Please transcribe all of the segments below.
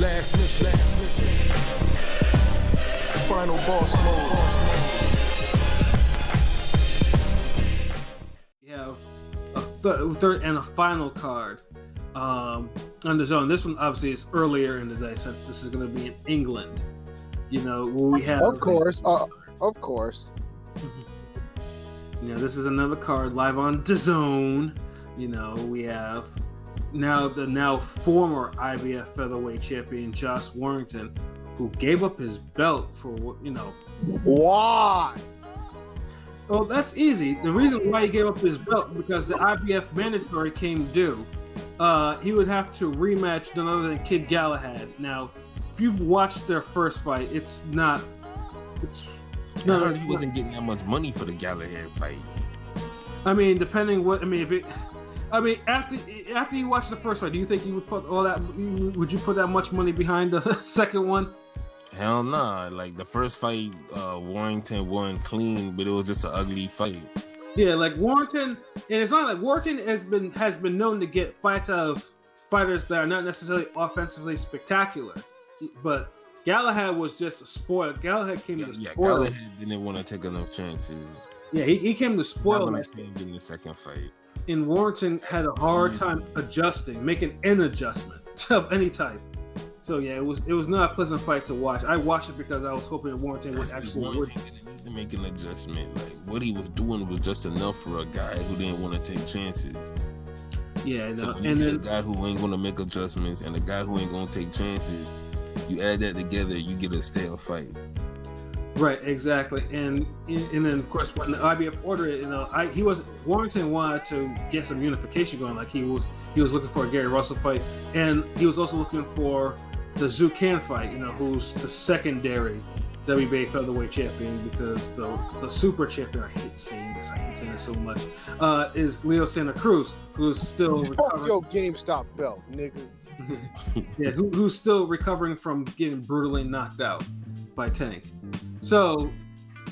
Last mission. Final boss mode. You have a third and a final card on the zone. This one obviously is earlier in the day since this is going to be in England. You know, where we have of course. You know, this is another card live on the zone. You know, we have now former IBF featherweight champion Josh Warrington, who gave up his belt for Why? Well, that's easy. The reason why he gave up his belt because the IBF mandatory came due. He would have to rematch none other than Kid Galahad. Now, if you've watched their first fight, it's not. I heard he wasn't getting that much money for the Galahad fights. I mean, depending what I mean, if it. I mean, after you watch the first fight, do you think you would put all that? Would you put that much money behind the second one? Hell nah. Like the first fight, Warrington won clean, but it was just an ugly fight. Yeah, like Warrington, and it's not like Warrington has been known to get fights out of fighters that are not necessarily offensively spectacular, but Galahad was just a spoil. Galahad came to spoil. Galahad didn't want to take enough chances. Yeah, he came to spoil. Not in the second fight. And Warrington had a hard time adjusting, making an adjustment of any type. So yeah, it was not a pleasant fight to watch. I watched it because I was hoping that Warrington would actually Warrington didn't need to make an adjustment. Like what he was doing was just enough for a guy who didn't want to take chances. Yeah, no. So when you see a guy who ain't gonna make adjustments and a guy who ain't gonna take chances, you add that together, you get a stale fight. Right, exactly, and then of course when the IBF ordered it, Warrington wanted to get some unification going. Like he was looking for a Gary Russell fight, and he was also looking for the Zucan fight. Who's the secondary WBA featherweight champion because the super champion. I hate saying this so much. Is Leo Santa Cruz, who's still fuck your GameStop belt, nigga. Yeah, who's still recovering from getting brutally knocked out by Tank. So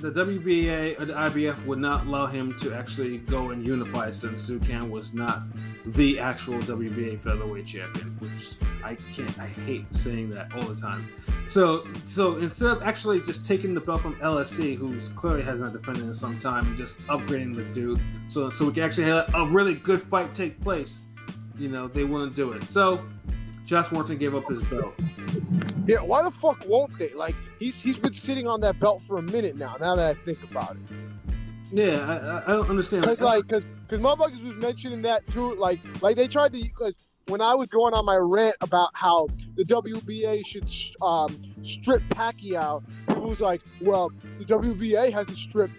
the WBA or the IBF would not allow him to actually go and unify since Zucan was not the actual WBA featherweight champion, which I hate saying that all the time. So instead of actually just taking the belt from LSC, who clearly has not defended in some time, and just upgrading the dude so we can actually have a really good fight take place, they wouldn't do it. So Josh Warrington gave up his belt. Yeah, why the fuck won't they? Like he's been sitting on that belt for a minute now. Now that I think about it. Yeah, I don't understand. Because motherfuckers was mentioning that too. Like they tried to, because when I was going on my rant about how the WBA should strip Pacquiao, people was like, well, the WBA hasn't stripped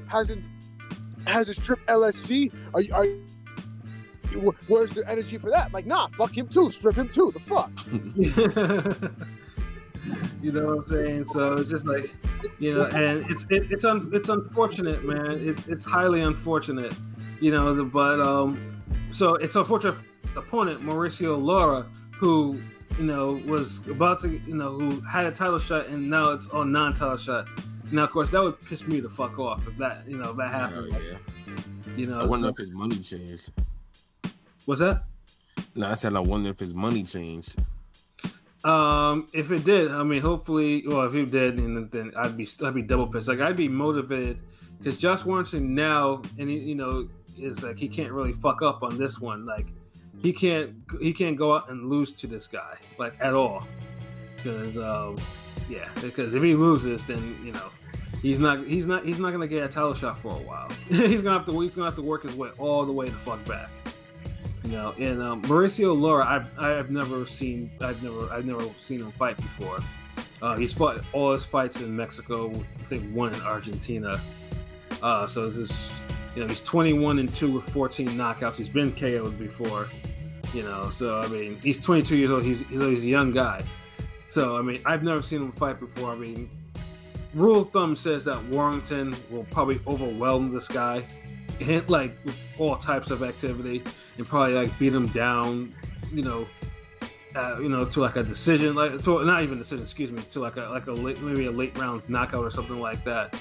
hasn't stripped LSC. Where's the energy for that? Like, nah, fuck him too. Strip him too. The fuck. You know what I'm saying? So it's just like, and it's unfortunate, man. It's highly unfortunate, but so it's unfortunate for the opponent, Mauricio Lara, who, was about to, who had a title shot and now it's a non-title shot. Now, of course, that would piss me the fuck off if that, if that happened. Oh, yeah. I wonder if his money changed. What's that? No, I said I wonder if his money changed. If it did, I mean, hopefully, well, if it did, then I'd be double pissed. Like I'd be motivated because Josh Warrington now, and is like he can't really fuck up on this one. Like he can't go out and lose to this guy like at all. Because because if he loses, then he's not gonna get a title shot for a while. he's gonna have to work his way all the way the fuck back. And Mauricio Lara, I've never seen him fight before. He's fought all his fights in Mexico. I think one in Argentina. So this, he's 21-2 with 14 knockouts. He's been KO'd before. So I mean, he's 22 years old. He's a young guy. So I mean, I've never seen him fight before. I mean, rule of thumb says that Warrington will probably overwhelm this guy, hit like with all types of activity, and probably like beat him down, to like a decision, not even decision, excuse me, to like a late rounds knockout or something like that.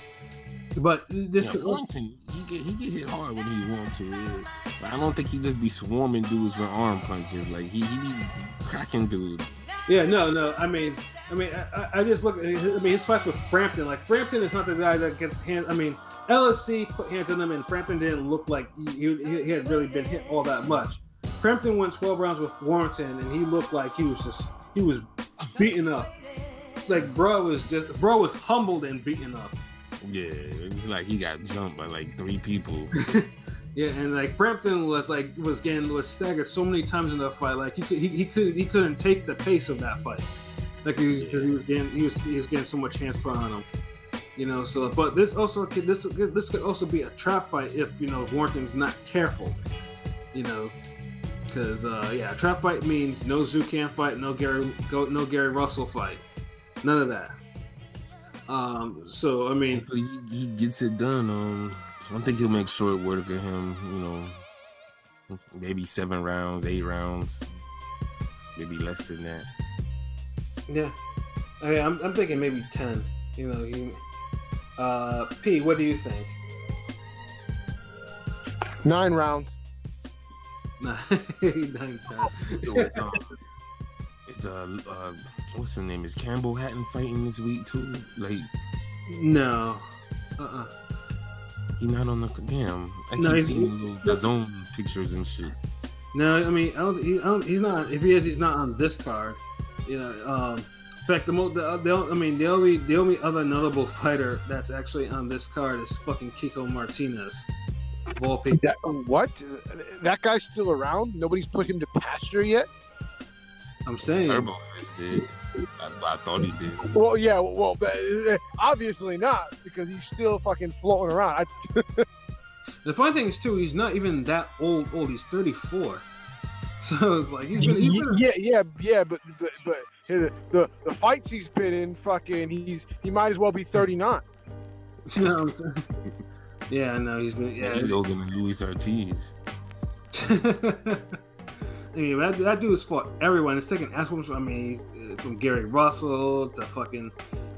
But this Warrington, he get hit hard when he want to. Yeah. But I don't think he just be swarming dudes with arm punches. Like he be cracking dudes. Yeah, no. I mean, I just look. His fights with Frampton. Like Frampton is not the guy that gets hands. I mean, LSC put hands on him, and Frampton didn't look like he had really been hit all that much. Frampton went 12 rounds with Warrington, and he looked like he was beaten up. Like bro was humbled and beaten up. Yeah, like he got jumped by like 3 people. Yeah, and like Frampton was staggered so many times in that fight. Like he couldn't take the pace of that fight. Like because he was getting so much hands put on him. You know, so but this could also be a trap fight if Warrington's not careful. You know, because a trap fight means no Zucan fight, no Gary Russell fight. None of that. So I mean, hopefully he gets it done. I think he'll make short work of him. Maybe 7 rounds, 8 rounds, maybe less than that. Yeah, I mean, I'm thinking maybe 10. P, what do you think? 9 rounds. 9 times. What's his name? Is Campbell Hatton fighting this week too? Like, no, he not on the damn. I keep seeing the zone pictures and shit. No, I mean, he's not. If he is, he's not on this card. In fact, the only other notable fighter that's actually on this card is fucking Kiko Martinez. Of all people. What? That guy's still around? Nobody's put him to pasture yet? I'm saying. Turbo Fist did. I thought he did. Well, yeah. Well, obviously not, because he's still fucking floating around. The funny thing is too, he's not even that old. He's 34. So it's like he's been. Yeah. But the fights he's been in, fucking, he might as well be 39. You know what I'm saying? Yeah, no, he's been. Yeah, he's older than Luis Ortiz. I mean, that dude has fought everyone. It's taken ass whoopings. I mean, he's from Gary Russell to fucking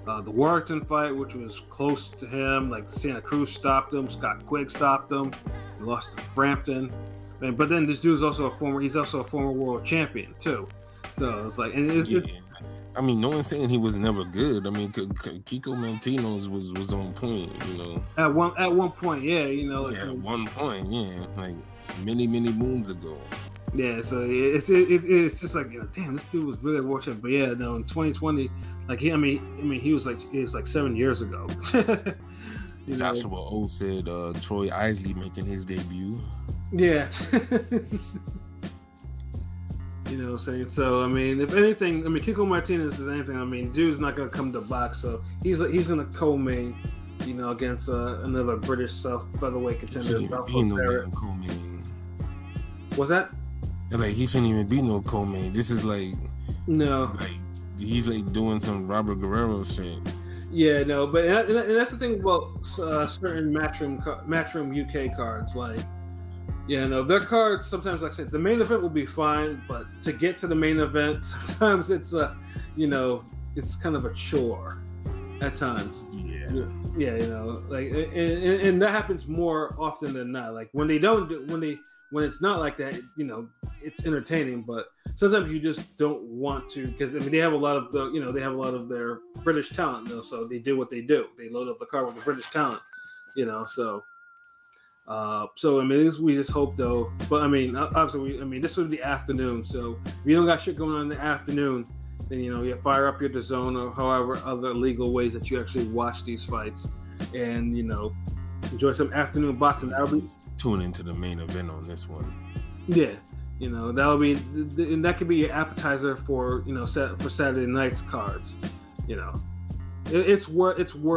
the Warrington fight, which was close to him. Like Santa Cruz stopped him, Scott Quigg stopped him. He lost to Frampton. But then this dude's also a former world champion too. So it's like, I mean, no one's saying he was never good. I mean, Kiko Martinez was on point. At one point, yeah. At one point, yeah, like many moons ago. Yeah, so it's just like, damn, this dude was really a world champion. But yeah, no, in 2020, like he was like 7 years ago. Joshua O said Troy Isley making his debut. Yeah. You know what I'm saying? So, I mean, if anything, Kiko Martinez is anything, dude's not going to come to box, so he's in a co-main, against another British South featherweight contender. Co-main. What's that? Like, he shouldn't even be no co-main. This is like... No. Like, he's like doing some Robert Guerrero shit. Yeah, no, but and that's the thing about certain Matchroom UK cards, like... Yeah, no, their cards sometimes, like I said, the main event will be fine, but to get to the main event, sometimes it's it's kind of a chore at times. Yeah, like, and that happens more often than not. Like when when it's not like that, it's entertaining, but sometimes you just don't want to, because they have a lot of their British talent though, so they do what they do. They load up the card with the British talent, so. We just hope though. But obviously, this would be afternoon. So if you don't got shit going on in the afternoon, then you fire up your DAZN or however other legal ways that you actually watch these fights, and enjoy some afternoon boxing. That'll be tune into the main event on this one. Yeah, that'll be, and that could be your appetizer for for Saturday night's cards. It's worth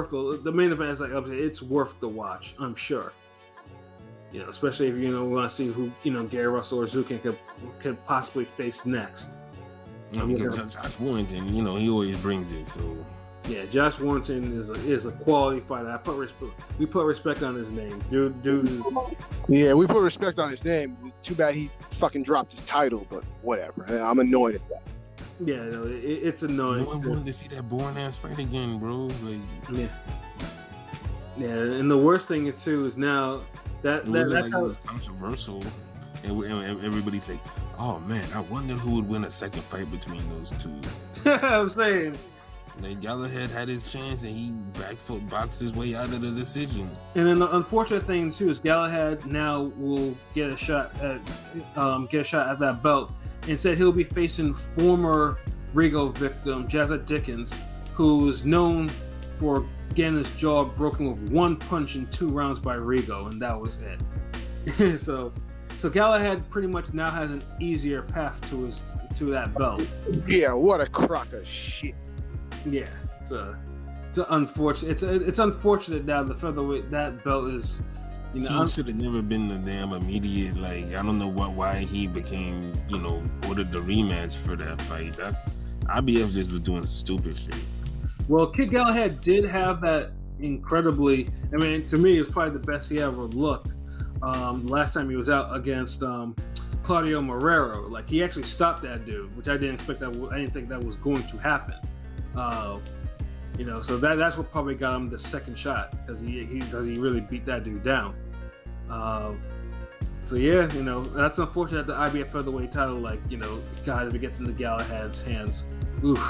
the main event is it's worth the watch. I'm sure. Especially if want to see who Gary Russell or Zucan could possibly face next. Because Josh Warrington, he always brings it. So yeah, Josh Warrington is a quality fighter. We put respect on his name, dude. Yeah, we put respect on his name. Too bad he fucking dropped his title, but whatever. I'm annoyed at that. Yeah, it's annoying. No one wanted to see that boring ass fight again, bro. Like, yeah. Yeah, and the worst thing is too is now that It wasn't that's like how, it was controversial, and everybody's like, "Oh man, I wonder who would win a second fight between those two." I'm saying. Like Galahad had his chance, and he back foot boxed his way out of the decision. And then the unfortunate thing too is Galahad now will get a shot at that belt. Instead, he'll be facing former Rigo victim Jazza Dickens, who is known for getting his jaw broken with one punch in 2 rounds by Rigo, and that was it. so Galahad pretty much now has an easier path to that belt. Yeah, what a crock of shit. Yeah, so it's unfortunate. It's unfortunate now the featherweight that belt is. He should have never been the damn immediate. Like I don't know why he became ordered the rematch for that fight. That's IBF just was doing stupid shit. Well, Kid Galahad did have that incredibly. I mean, to me, it was probably the best he ever looked. Last time he was out against Claudio Marrero, like he actually stopped that dude, which I didn't expect. I didn't think that was going to happen. So that's what probably got him the second shot because he really beat that dude down. So yeah, that's unfortunate that the IBF featherweight title, God, if it gets into Galahad's hands, oof.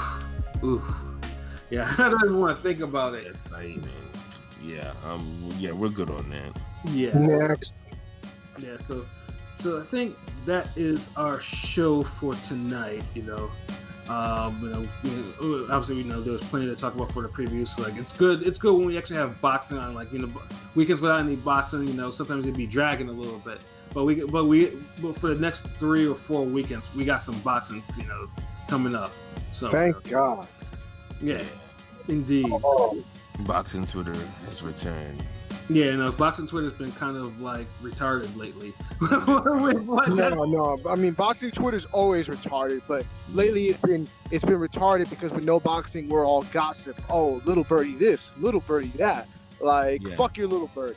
Yeah, I don't even want to think about it. That fight, man. Yeah, we're good on that. Yeah. Next. Yeah. So I think that is our show for tonight. Obviously there was plenty to talk about for the previews. Like it's good when we actually have boxing on. Weekends without any boxing. Sometimes it'd be dragging a little bit. But for the next 3 or 4 weekends, we got some boxing, coming up. So thank God. Yeah, indeed. Boxing Twitter has returned. Yeah, boxing Twitter's been kind of retarded lately. No. I mean, boxing Twitter's always retarded, but lately it's been retarded because with no boxing, we're all gossip. Oh, little birdie this, little birdie that. Fuck your little birdie.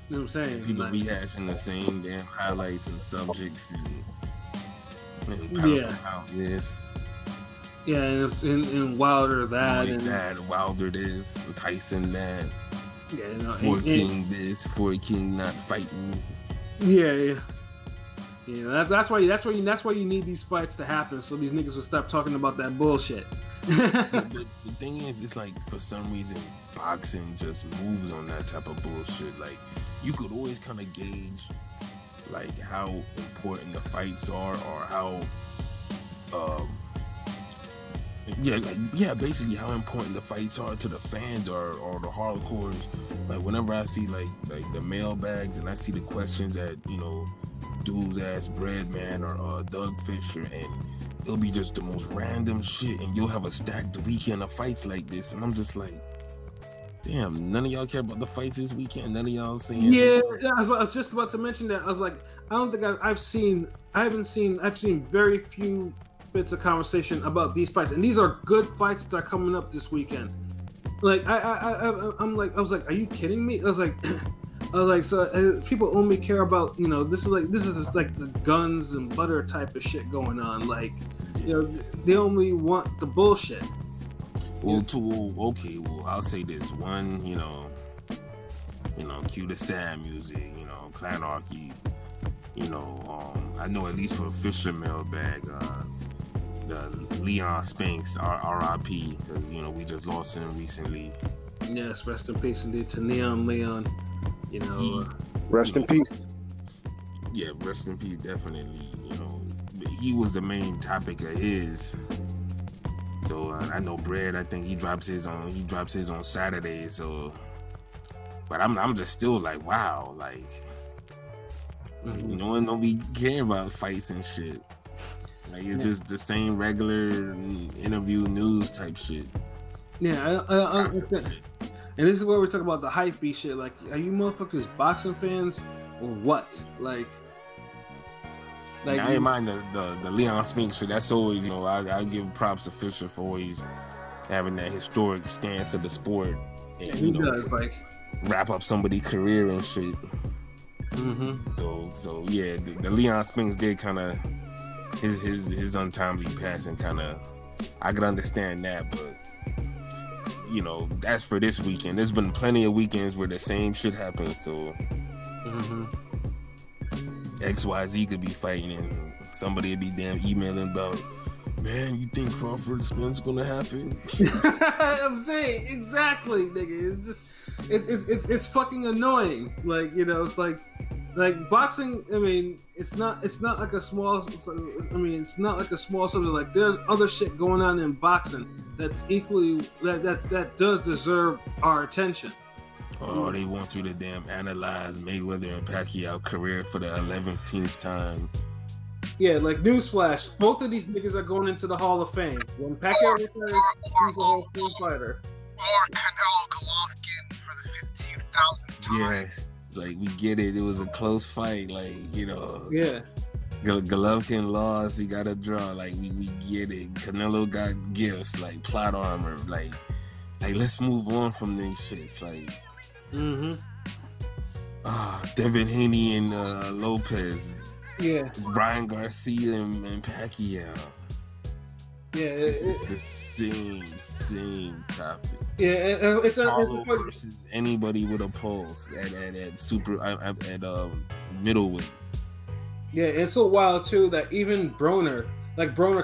You know what I'm saying? People rehashing the same damn highlights and subjects and pound this. Yeah, and Wilder that, Floyd and that, Wilder this, Tyson that. Yeah, Ford King this, Ford King not fighting. Yeah. That's why you need these fights to happen, so these niggas will stop talking about that bullshit. But the thing is, it's for some reason, boxing just moves on that type of bullshit. You could always kind of gauge, how important the fights are, or how, basically how important the fights are to the fans or the hardcores. Whenever I see the mailbags and I see the questions that dudes ask Breadman or Doug Fisher, and it'll be just the most random shit, and you'll have a stacked weekend of fights like this, and I'm just like, damn, none of y'all care about the fights this weekend. None of y'all saying. Yeah, I was just about to mention that. I was like, I don't think I've seen very few bits of conversation about these fights, and these are good fights that are coming up this weekend. I was like, are you kidding me? I was like, so people only care about this is the guns and butter type of shit going on. They only want the bullshit. Well, I'll say this one, cue the sad music, Clanarchy, I know at least for a Fisher mailbag, the Leon Spinks, R.I.P. because we just lost him recently. Yes, rest in peace indeed to Leon. Rest in peace. Yeah, rest in peace, definitely. He was the main topic of his. So I know Brad. I think he drops his on Saturday. So, but I'm just still like, wow, no one don't be caring about fights and shit. It's just the same regular interview news type shit. Yeah, I understand. And this is where we're talking about the hype-y shit. Are you motherfuckers boxing fans or what? I ain't mind the Leon Spinks shit. That's always, I give props to Fisher for always having that historic stance of the sport. And, he does, wrap up somebody's career and shit. Mm-hmm. So yeah, the Leon Spinks did kind of his untimely passing kind of. I could understand that, but you know, that's for this weekend. There's been plenty of weekends where the same shit happens. So XYZ could be fighting and somebody would be damn emailing about, man, you think Crawford Spence gonna happen? I'm saying exactly, nigga. It's just it's fucking annoying. Like, you know, it's like boxing. I mean, it's not like a small. I mean, it's not like a small subject. Like, there's other shit going on in boxing that's equally that does deserve our attention. Oh, they want you to damn analyze Mayweather and Pacquiao career for the 11th time. Yeah, like newsflash, both of these niggas are going into the Hall of Fame. When Pacquiao retires, he's a Hall of Fame fighter. Or Canelo Golovkin for the 15,000th time. Yes, like we get it. It was a close fight. Like, you know. Yeah. Golovkin lost. He got a draw. Like we get it. Canelo got gifts like plot armor. Like let's move on from these shits. Like. Devin Haney and Lopez. Yeah. Ryan Garcia and Pacquiao. Yeah, it's the same topic. Yeah, it's versus anybody with a pulse at middleweight. Yeah, it's so wild too that even Broner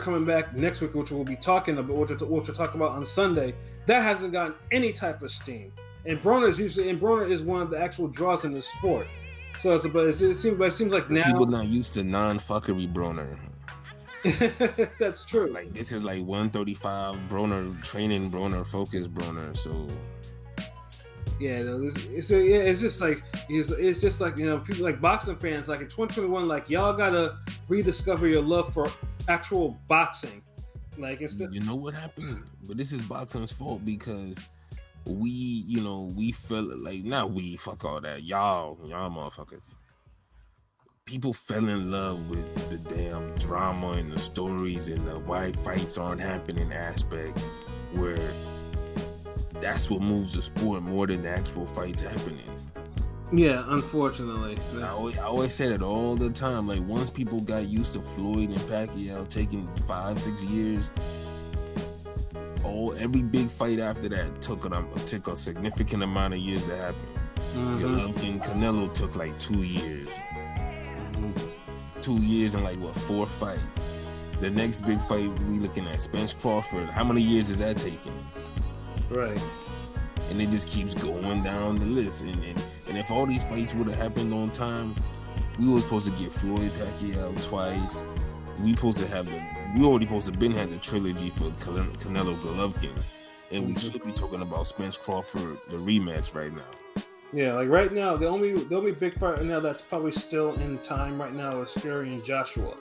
coming back next week, which we'll be talking about, which we'll talk about on Sunday, that hasn't gotten any type of steam. And Broner is one of the actual draws in the sport. So it seems like now people not used to non-fuckery Broner. That's true. Like, this is like 135 Broner training Broner, focus Broner. So yeah, it's just like you know, people like boxing fans, like in 2021, like y'all gotta rediscover your love for actual boxing. Like, instead, you know what happened? But this is boxing's fault because we felt like, not we, fuck all that, y'all motherfuckers. People fell in love with the damn drama and the stories and the why fights aren't happening aspect, where that's what moves the sport more than the actual fights happening. Yeah, unfortunately. I always say it all the time. Like, once people got used to Floyd and Pacquiao taking 5-6 years, every big fight after that took a significant amount of years to happen. Golovkin, Canelo took like 2 years. 2 years and like 4 fights. The next big fight we looking at Spence Crawford. How many years is that taking? Right. And it just keeps going down the list. And if all these fights would have happened on time, we were supposed to get Floyd Pacquiao twice. We already supposed to been had the trilogy for Canelo Golovkin, and we should be talking about Spence Crawford, the rematch right now. Yeah, like right now, the only big fight right now that's probably still in time right now is Fury and Joshua.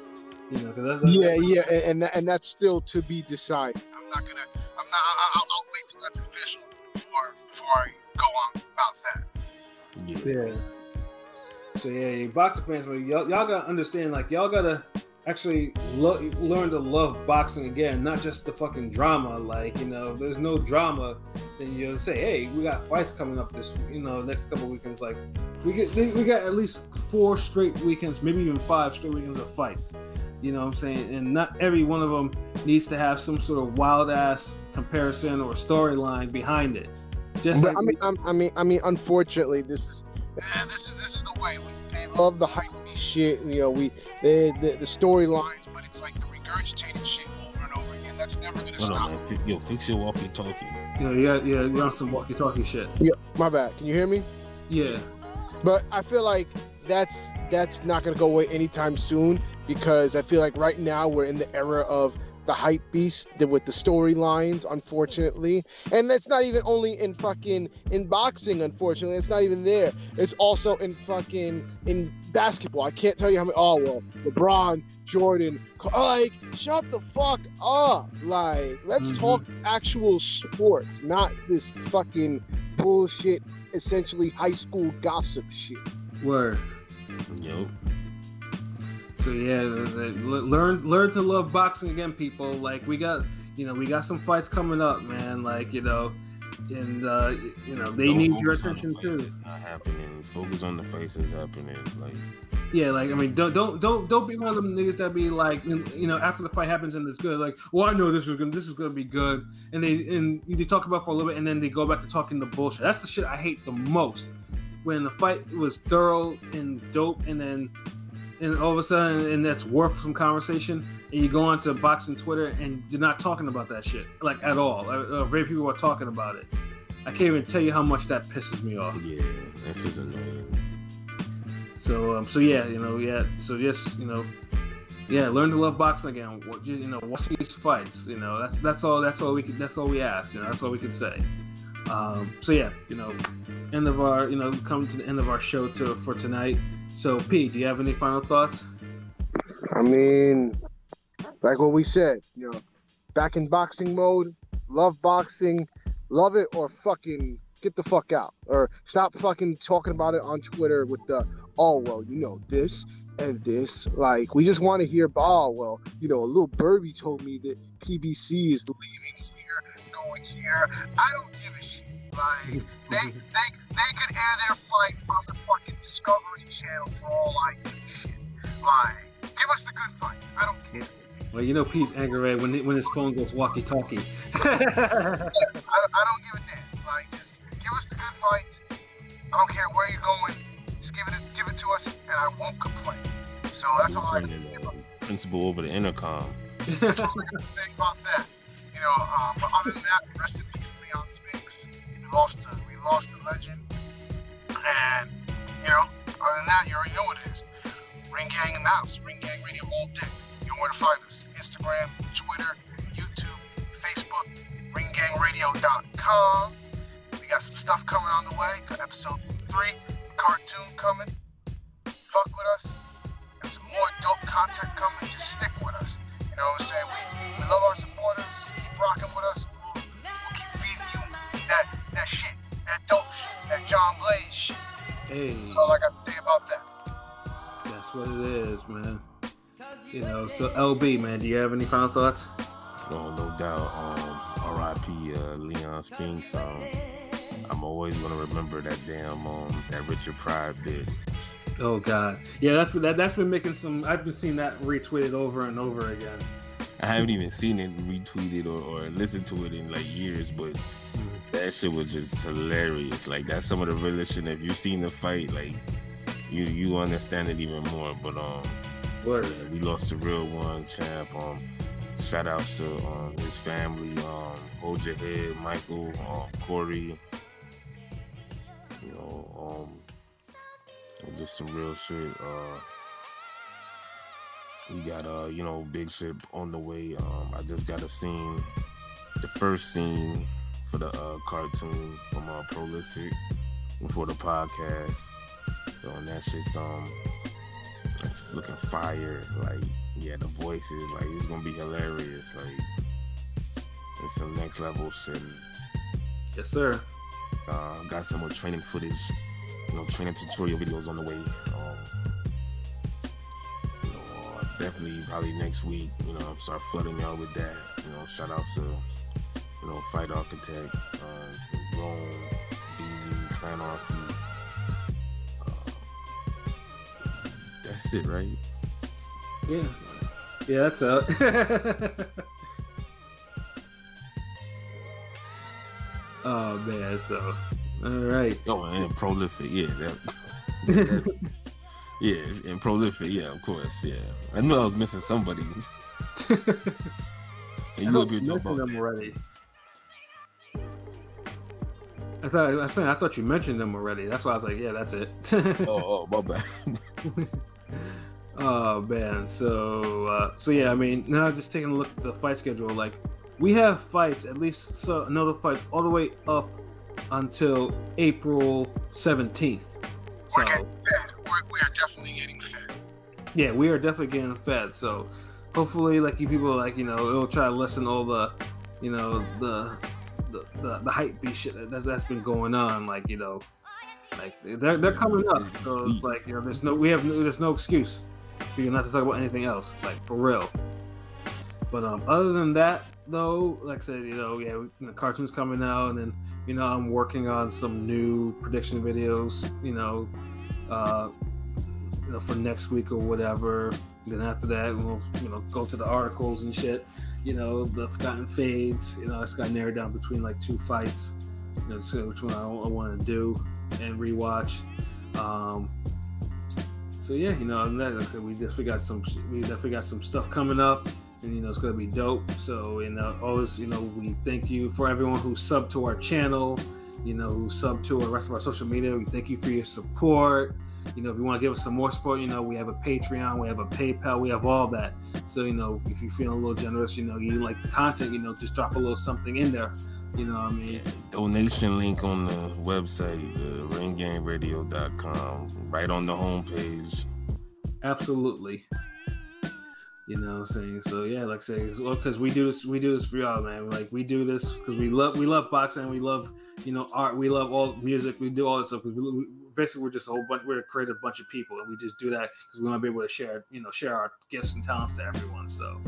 You know, because and that's still to be decided. I'll wait till that's official before I go on about that. Yeah. So yeah, boxing fans, y'all gotta understand, like, y'all gotta actually learn to love boxing again, not just the fucking drama. Like, you know, if there's no drama, then you'll say, hey, we got fights coming up this, you know, next couple weekends. Like, we got at least 4 straight weekends, maybe even 5 straight weekends of fights. You know what I'm saying? And not every one of them needs to have some sort of wild ass comparison or storyline behind it. Just but like I mean, unfortunately, this is the way they love the hype shit. You know, the storylines, but it's like the regurgitated shit over and over again. That's never gonna stop. Yo, fix your walkie-talkie. You're on some walkie-talkie shit. Yeah, my bad. Can you hear me? Yeah. But I feel like that's not gonna go away anytime soon, because I feel like right now we're in the era of the hype beast with the storylines, unfortunately. And that's not even only in boxing, unfortunately. It's not even there. It's also in basketball. I can't tell you how many. Oh, well, LeBron, Jordan, like, shut the fuck up. Like, let's talk actual sports, not this fucking bullshit, essentially high school gossip shit. Word. Yo. So yeah, learn to love boxing again, people. Like, we got some fights coming up, man. Like, you know, and you know they Don't need your focus on the attention fights, too. it's not happening. Focus on the fights that's happening. Like, Yeah, like I mean, don't be one of them niggas that be like, you know, after the fight happens and it's good, like, well, I know this is gonna be good, and they talk about it for a little bit, and then they go back to talking the bullshit. That's the shit I hate the most. When the fight was thorough and dope, and all of a sudden, and that's worth some conversation, and you go onto boxing Twitter and you're not talking about that shit like at all. Very few people are talking about it. I can't even tell you how much that pisses me off. yeah, that's just annoying. So yeah, you know, yeah. So just, you know, yeah, learn to love boxing again. You know, watch these fights. You know, that's all we ask. You know, that's all we can say. So yeah, you know, coming to the end of our show for tonight. So Pete, do you have any final thoughts? I mean, like what we said, you know, back in boxing mode, love boxing, love it or fucking get the fuck out, or stop fucking talking about it on Twitter with the, oh, well, you know, this and this. Like, we just want to hear, oh, well, you know, a little birdie told me that PBC is leaving here, going here. I don't give a shit. Like, they could air their fights on the fucking Discovery Channel for all I give a shit. Like, give us the good fights. I don't care. Well, you know, Pete's aggravated when his phone goes walkie-talkie. I don't give a damn. Like, just give us the good fights. I don't care where you're going. Just give it to us, and I won't complain. So that's all I have to say about that. Principal over the intercom. That's all I got to say about that. You know, but other than that, rest in peace, Leon Spinks. We lost the legend. And, you know, other than that, you already know what it is. Ring Gang in the house. Ring Gang Radio all day. You know where to find us. Instagram, Twitter, YouTube, Facebook, ringgangradio.com. We got some stuff coming on the way. Got episode 3, cartoon coming. Fuck with us. And some more dope content coming. Just stick with us. You know what I'm saying? We love our supporters. Keep rocking with us. We'll keep feeding you that shit. That dope shit. That John Blaze shit. Hey, That's all I got to say about that. that's what it is, man. You know, so LB, man, do you have any final thoughts? No doubt. R.I.P. Leon Spinks. I'm always gonna remember that damn that Richard Pryor bit. Oh God, yeah, that's been making some. I've been seeing that retweeted over and over again. I haven't even seen it retweeted or listened to it in like years, but that shit was just hilarious. Like, that's some of the realest shit. If you've seen the fight, like you understand it even more. But Word. yeah, we lost a real one, champ. Shout out to his family. Hold your head, Michael, Corey. You know, just some real shit. We got you know, big shit on the way. I just got a scene, the first scene for the cartoon from Prolific before the podcast. So, and that shit's that's looking fire. Like, yeah, the voices, like, it's gonna be hilarious. Like, it's some next level shit. Yes, sir. Got some more training footage, you know, training tutorial videos on the way. You know, definitely probably next week, you know, start flooding y'all with that. You know, shout out to, you know, Fight Architect, Rome, DZ, Clan RP. That's it, right? Yeah, that's out. Oh man, so all right. Oh, and Prolific, yeah, yeah, and Prolific, yeah, of course, yeah. I knew I was missing somebody. And you would be talking about them already. I thought you mentioned them already. That's why I was like, yeah, that's it. oh, my bad. Oh man, so yeah, I mean, now just taking a look at the fight schedule, like we have fights, at least another fights all the way up until April 17th. So We're getting fed. We are definitely getting fed. yeah, we are definitely getting fed. So hopefully, like, you people, like, you know, it'll try to lessen all the, you know, the hype beast shit that's been going on. Like, you know, like they're coming up. So it's like, you know, there's no excuse for you not to talk about anything else, like, for real. But other than that, though, like I said, the cartoon's coming out, and then I'm working on some new prediction videos, for next week or whatever. Then after that, we'll go to the articles and shit. The Forgotten Fades. It's got narrowed down between like 2 fights. So which one I want to do and rewatch. So yeah, and that, like I said, we definitely got some stuff coming up, and it's gonna be dope. So always, we thank you for everyone who subbed to our channel, who subbed to the rest of our social media. We thank you for your support. If you want to give us some more support, we have a Patreon, we have a PayPal, we have all that. So, if you're feeling a little generous, you like the content, just drop a little something in there. You know what I mean? Yeah, donation link on the website, ringgameradio.com, right on the homepage. Absolutely. You know what I'm saying? So yeah, like I say, because we do this for y'all, man. Like we do this because we love boxing, we love art, we love all music, we do all this stuff because basically we're just we're a creative bunch of people, and we just do that because we want to be able to share our gifts and talents to everyone. So,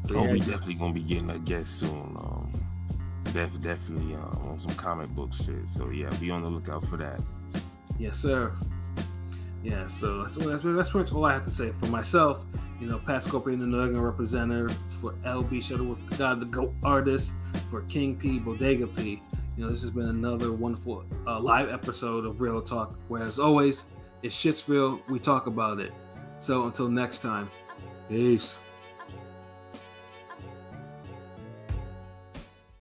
we definitely gonna be getting a guest soon. Definitely on some comic book shit. So yeah, be on the lookout for that. Yes, sir. Yeah, so that's pretty much all I have to say for myself. Pat Scorpion, the New England representative, for LB Shuttleworth, the God, the GOAT artist, for King P, Bodega P. This has been another wonderful live episode of Real Talk, where as always, if shit's real, we talk about it. So until next time, peace.